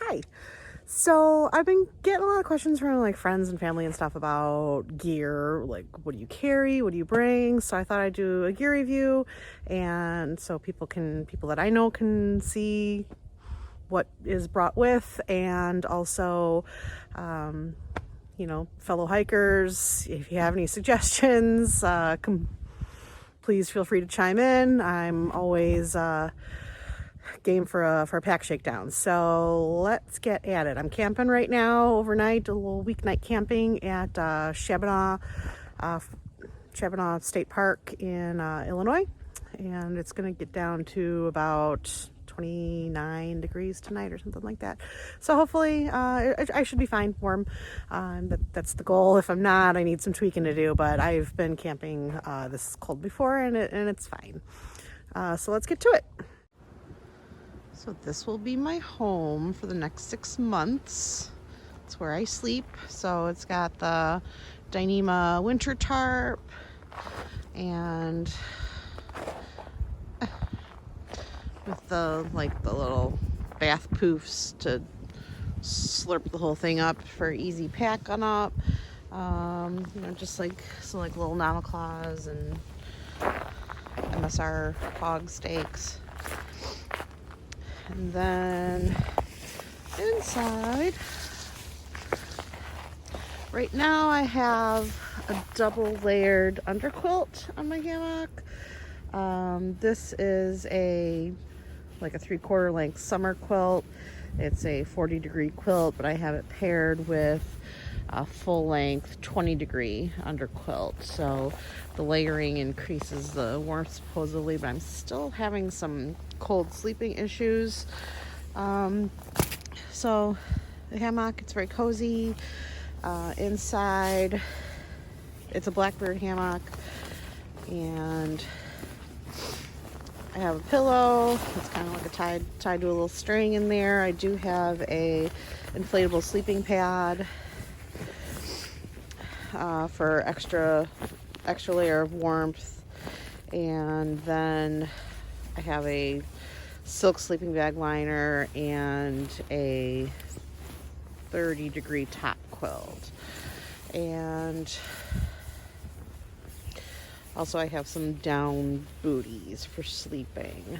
Hi. So I've been getting a lot of questions from like friends and family and stuff about gear, like what do you carry, what do you bring? So I thought I'd do a gear review, and so people that I know can see what is brought with, and also, um, fellow hikers, if you have any suggestions, please feel free to chime in. I'm always game for a pack shakedown. So let's get at it. I'm camping right now overnight, a little weeknight camping at Shabana State Park in Illinois, and it's going to get down to about 29 degrees tonight or something like that. So hopefully I should be fine, warm. That's the goal. If I'm not, I need some tweaking to do, but I've been camping this cold before, and it's fine. So let's get to it. So this will be my home for the next 6 months. It's where I sleep. So it's got the Dyneema winter tarp and with the little bath poofs to slurp the whole thing up for easy packing up. Just like some little Nama claws and MSR hog steaks. And then inside, right now I have a double layered underquilt on my hammock. This is a 3/4 length summer quilt. It's a 40-degree quilt, but I have it paired with a full length 20-degree underquilt. So the layering increases the warmth supposedly, but I'm still having some cold sleeping issues. So the hammock, it's very cozy. Inside, it's a Blackbird hammock, and I have a pillow. It's kind of like a tied to a little string in there. I do have a inflatable sleeping pad for extra layer of warmth, and then I have a silk sleeping bag liner and a 30-degree top quilt, and also I have some down booties for sleeping.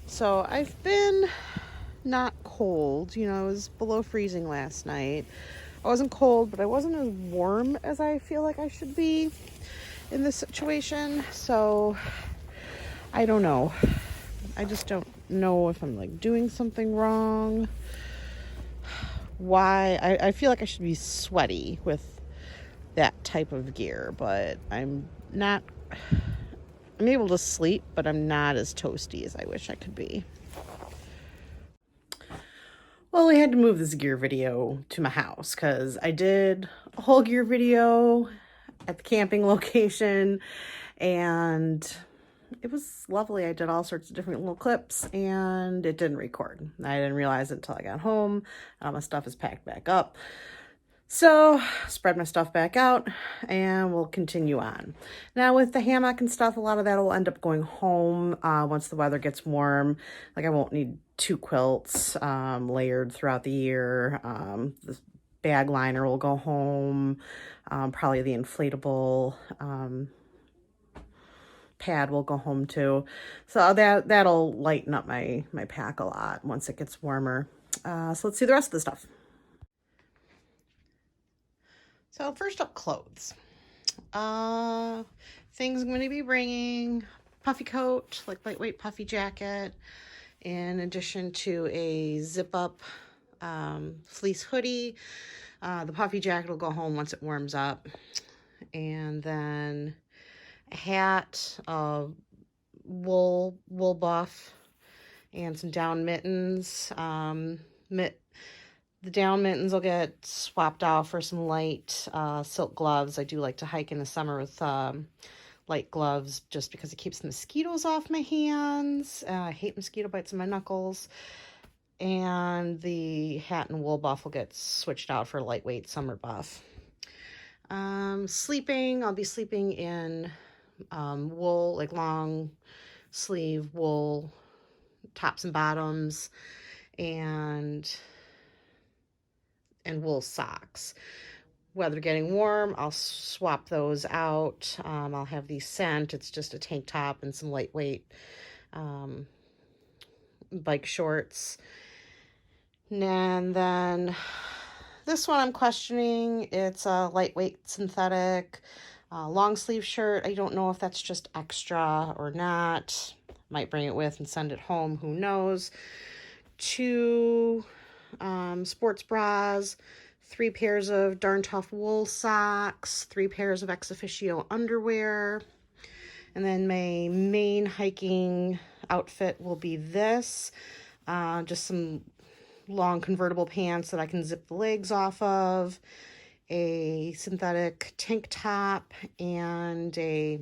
So I've been not cold. It was below freezing last night. I wasn't cold, but I wasn't as warm as I feel like I should be in this situation. So I don't know. I just don't know if I'm doing something wrong. Why? I feel like I should be sweaty with that type of gear, but I'm not. I'm able to sleep, but I'm not as toasty as I wish I could be. Well, we had to move this gear video to my house because I did a whole gear video at the camping location, and it was lovely. I did all sorts of different little clips, and it didn't record. I didn't realize it until I got home. All my stuff is packed back up. So spread my stuff back out, and we'll continue on. Now with the hammock and stuff, a lot of that will end up going home once the weather gets warm. I won't need 2 quilts layered throughout the year. The bag liner will go home. Probably the inflatable pad will go home too. So that'll lighten up my pack a lot once it gets warmer. So let's see the rest of the stuff. So first up, clothes. Things I'm going to be bringing: puffy coat, lightweight puffy jacket, in addition to a zip-up fleece hoodie. The puffy jacket will go home once it warms up. And then a hat, wool buff, and some down mittens. The down mittens will get swapped out for some light silk gloves. I do like to hike in the summer with light gloves just because it keeps the mosquitoes off my hands. I hate mosquito bites in my knuckles. And the hat and wool buff will get switched out for lightweight summer buff. Sleeping, I'll be sleeping in wool, long sleeve wool tops and bottoms, and and wool socks. Weather getting warm, I'll swap those out. I'll have these scent. It's just a tank top and some lightweight bike shorts. And then this one I'm questioning. It's a lightweight synthetic long sleeve shirt. I don't know if that's just extra or not. Might bring it with and send it home. Who knows? 2 sports bras, 3 pairs of Darn Tough wool socks, 3 pairs of ex officio underwear. And then my main hiking outfit will be this. Just some long convertible pants that I can zip the legs off of, a synthetic tank top, and a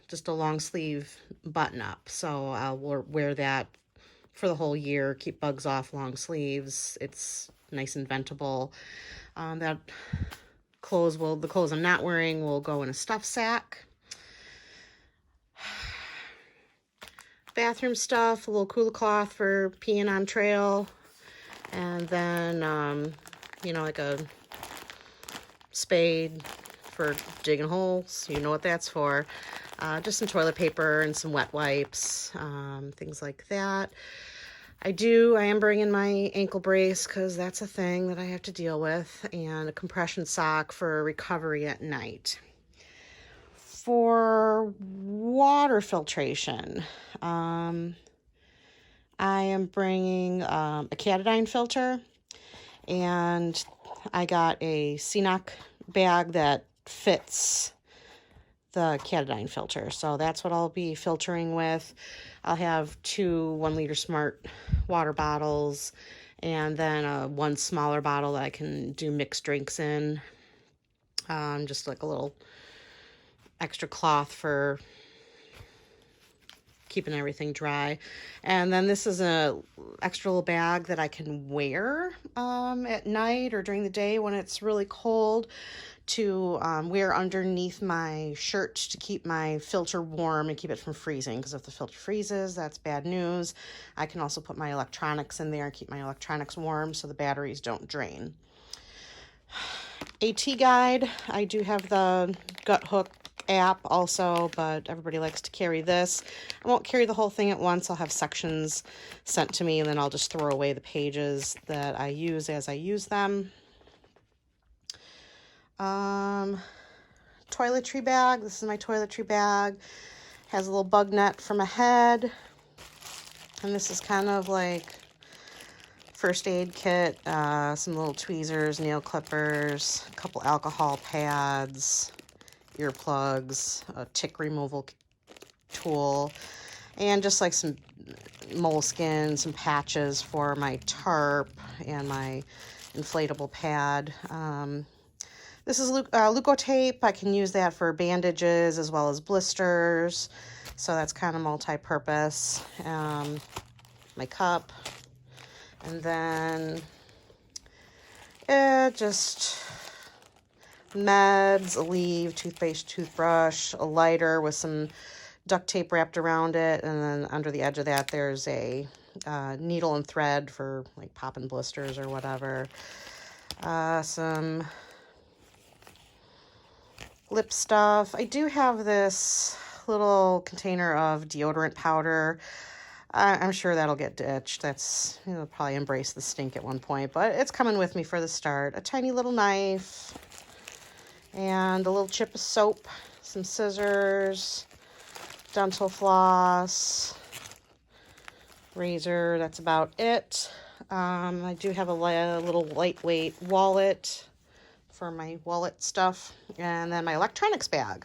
just a long sleeve button up. So I'll wear that for the whole year, keep bugs off, long sleeves. It's nice and ventable. The clothes I'm not wearing will go in a stuff sack. Bathroom stuff, a little cooler cloth for peeing on trail, and then you know, like a spade for digging holes. You know what that's for. Just some toilet paper and some wet wipes, things like that. I am bringing my ankle brace because that's a thing that I have to deal with, and a compression sock for recovery at night. For water filtration, I am bringing a Catadine filter, and I got a CNOC bag that fits the Catadine filter. So that's what I'll be filtering with. I'll have 2 1-liter Smart water bottles, and then 1 smaller bottle that I can do mixed drinks in. Just like a little extra cloth for keeping everything dry. And then this is a extra little bag that I can wear at night or during the day when it's really cold, to wear underneath my shirt to keep my filter warm and keep it from freezing, because if the filter freezes, that's bad news. I can also put my electronics in there and keep my electronics warm so the batteries don't drain. AT guide, I do have the Gut Hook app also, but everybody likes to carry this. I won't carry the whole thing at once. I'll have sections sent to me, and then I'll just throw away the pages that I use as I use them. Toiletry bag. This is my toiletry bag. Has a little bug net for my head. And this is kind of like first aid kit, some little tweezers, nail clippers, a couple alcohol pads, earplugs, a tick removal tool, and just like some moleskin, some patches for my tarp and my inflatable pad. This is Leukotape. I can use that for bandages as well as blisters, so that's kind of multi-purpose. My cup, and then just meds, a leave, toothpaste, toothbrush, a lighter with some duct tape wrapped around it, and then under the edge of that there's a needle and thread for like popping blisters or whatever. Some lip stuff. I do have this little container of deodorant powder. I'm sure that'll get ditched. That's, you know, probably embrace the stink at one point, but it's coming with me for the start. A tiny little knife and a little chip of soap, some scissors, dental floss, razor. That's about it. I do have a little lightweight wallet for my wallet stuff, and then my electronics bag.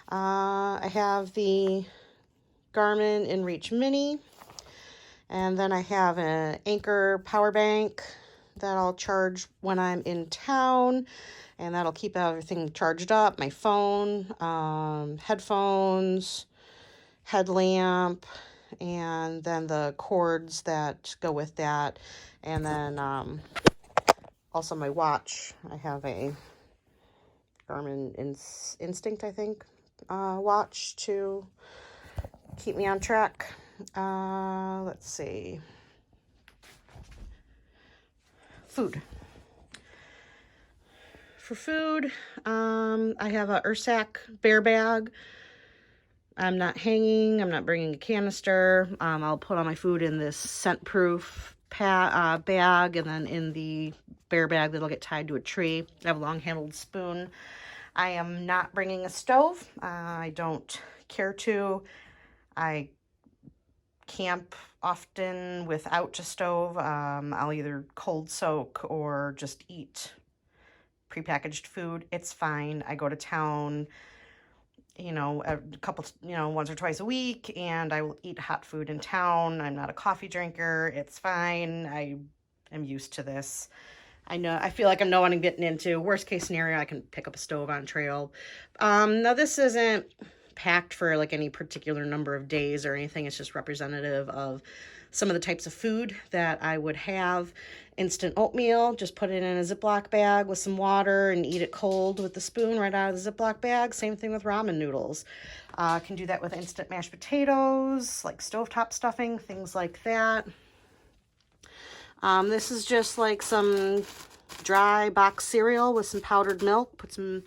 I have the Garmin InReach Mini, and then I have an Anchor power bank that I'll charge when I'm in town, and that'll keep everything charged up. My phone, headphones, headlamp, and then the cords that go with that, and then also my watch. I have a Garmin Instinct, I think, watch to keep me on track. Let's see. food. For food, I have a Ursack bear bag. I'm not hanging. I'm not bringing a canister. I'll put all my food in this scent-proof bag, and then in the bear bag that'll get tied to a tree. I have a long-handled spoon. I am not bringing a stove. I don't care to. I camp often without a stove. I'll either cold soak or just eat prepackaged food. It's fine. I go to town, you know, a couple, you know, once or twice a week, and I will eat hot food in town. I'm not a coffee drinker. It's fine. I am used to this. I feel like I know what I'm getting into. Worst case scenario, I can pick up a stove on trail. Now this isn't packed for like any particular number of days or anything. It's just representative of some of the types of food that I would have. Instant oatmeal, just put it in a Ziploc bag with some water and eat it cold with the spoon right out of the Ziploc bag. Same thing with ramen noodles. Can do that with instant mashed potatoes, like stovetop stuffing, things like that. This is just like some dry box cereal with some powdered milk. Put some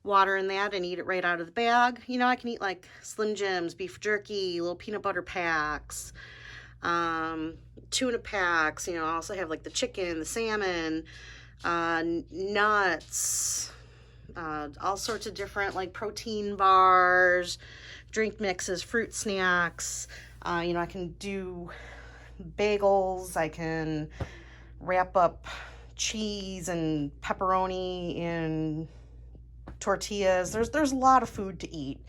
water in that and eat it right out of the bag. You know, I can eat like Slim Jims, beef jerky, little peanut butter packs, tuna packs. You know, I also have like the chicken, the salmon, nuts, all sorts of different like protein bars, drink mixes, fruit snacks. You know, I can do bagels. I can wrap up cheese and pepperoni in tortillas. There's a lot of food to eat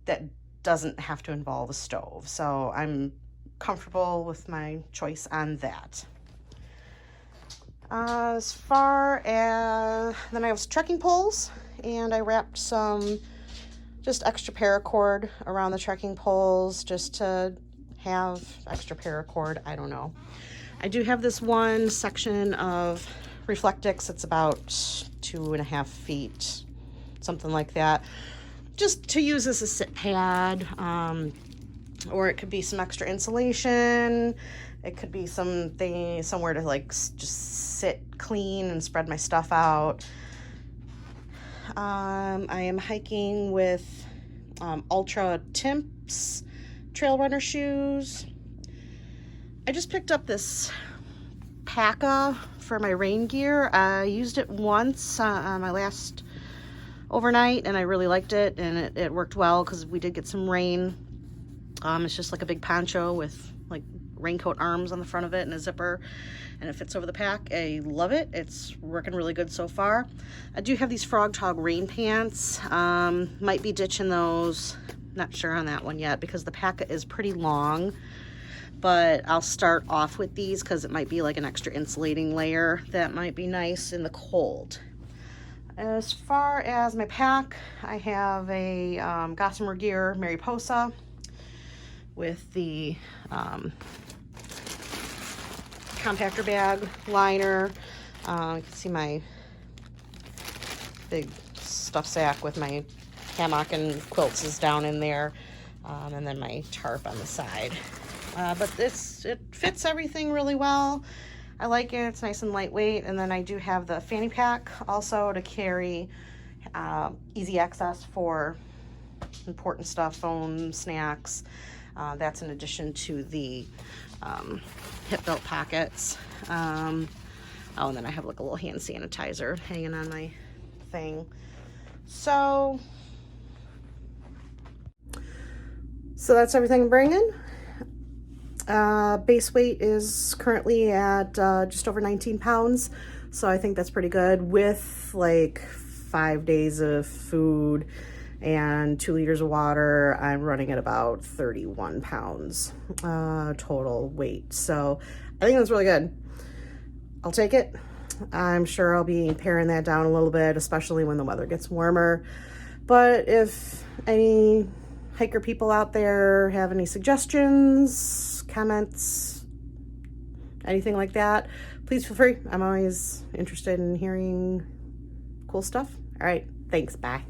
that doesn't have to involve a stove. So I'm comfortable with my choice on that. As far as, then I have trekking poles, and I wrapped some just extra paracord around the trekking poles just to have extra paracord. I don't know. I do have this one section of Reflectix. It's about 2.5 feet, something like that, just to use as a sit pad, or it could be some extra insulation. It could be something, somewhere to like just sit clean and spread my stuff out. I am hiking with Ultra Timps trail runner shoes. I just picked up this Paca for my rain gear. I used it once on my last overnight, and I really liked it, and it worked well because we did get some rain. It's just like a big poncho with like raincoat arms on the front of it and a zipper, and it fits over the pack. I love it. It's working really good so far. I do have these Frog Tog rain pants. Might be ditching those. Not sure on that one yet because the Paca is pretty long, but I'll start off with these because it might be like an extra insulating layer that might be nice in the cold. As far as my pack, I have a Gossamer Gear Mariposa with the compactor bag liner. You can see my big stuff sack with my hammock and quilts is down in there, and then my tarp on the side. But it fits everything really well. I like it. It's nice and lightweight. And then I do have the fanny pack also to carry easy access for important stuff, phone, snacks. That's in addition to the hip belt pockets. Oh, and then I have like a little hand sanitizer hanging on my thing. So that's everything I'm bringing. Base weight is currently at just over 19 pounds. So I think that's pretty good with like 5 days of food and 2 liters of water. I'm running at about 31 pounds total weight. So I think that's really good. I'll take it. I'm sure I'll be paring that down a little bit, especially when the weather gets warmer. But if any hiker people out there have any suggestions, comments, anything like that, please feel free. I'm always interested in hearing cool stuff. All right, thanks, bye.